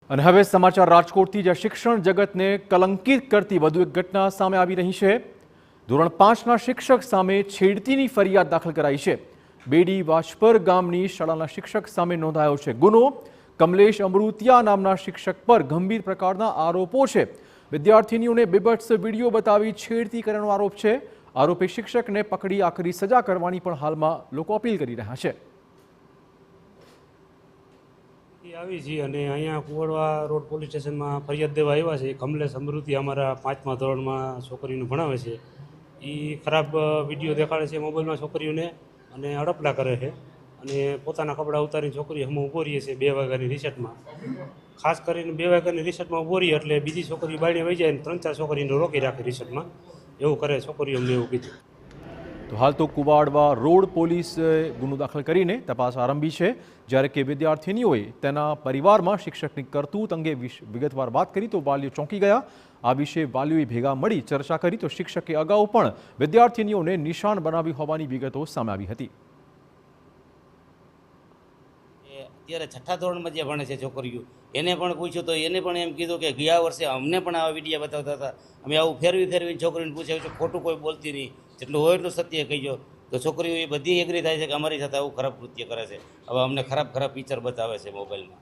અને હવે સમાચાર રાજકોટથી જ્યાં શિક્ષણ જગતને કલંકિત કરતી વધુ એક ઘટના સામે આવી રહી છે। ધોરણ 5ના શિક્ષક સામે છેડતીની ફરિયાદ દાખલ કરાઈ છે। બેડી વાછપર ગામની શાળાના શિક્ષક સામે નોંધાયો છે ગુનો। કમલેશ અમૃતિયા નામના શિક્ષક પર ગંભીર પ્રકારના આરોપો છે। વિદ્યાર્થીનીઓને બીભત્સ વિડીયો બતાવી છેડતી કરવાનો આરોપ છે। આરોપી શિક્ષકને પકડી આકરી સજા કરવાની પણ હાલમાં લોકો અપીલ કરી રહ્યા છે। આવી છે અને અહીંયા કુવાડવા રોડ પોલીસ સ્ટેશનમાં ફરિયાદ દેવા આવ્યા છે। કમલેશ અમૃતિ અમારા 5મા ધોરણમાં છોકરીઓને ભણાવે છે। એ ખરાબ વિડીયો દેખાડે છે મોબાઈલમાં છોકરીઓને અને અડપલા કરે છે અને પોતાના કપડાં ઉતારીને છોકરી અમે ઊભો રહીએ છીએ 2 વાગ્યાની રિસેટમાં। ખાસ કરીને 2 વાગ્યાની રિસેટમાં ઊભો રહીએ એટલે બીજી છોકરી બાયણે વહી જાય ને 3-4 છોકરીને રોકી રાખે રિસેટમાં। એવું કરે છોકરીઓ અમને એવું કીધું। તો હાલ તો કુવાડવા રોડ પોલીસે ગુનો દાખલ કરીને તપાસ આરંભી છે। જ્યારે કે વિદ્યાર્થીનીઓએ તેના પરિવારમાં શિક્ષકની કરતૂત અંગે વિગતવાર વાત કરી તો વાલીઓ ચોંકી ગયા। આ વિશે વાલીઓએ ભેગા મળી ચર્ચા કરી તો શિક્ષકે અગાઉ પણ વિદ્યાર્થીનીઓને નિશાન બનાવી હોવાની વિગતો સામે આવી હતી। અત્યારે 6ઠા ધોરણમાં જે ભણે છે છોકરીઓ એને પણ પૂછ્યું તો એને પણ એમ કીધું કે ગયા વર્ષે અમને પણ આવા વિડીયો બતાવતા હતા। અમે આવું ફેરવીને છોકરીને પૂછ્યું છે ખોટું કોઈ બોલતી નહીં, જેટલું હોય એટલું સત્ય કહીજો। તો છોકરીઓ એ બધી એગ્રી થાય છે કે અમારી સાથે આવું ખરાબ કૃત્ય કરે છે। હવે અમને ખરાબ પિક્ચર બતાવે છે મોબાઈલમાં।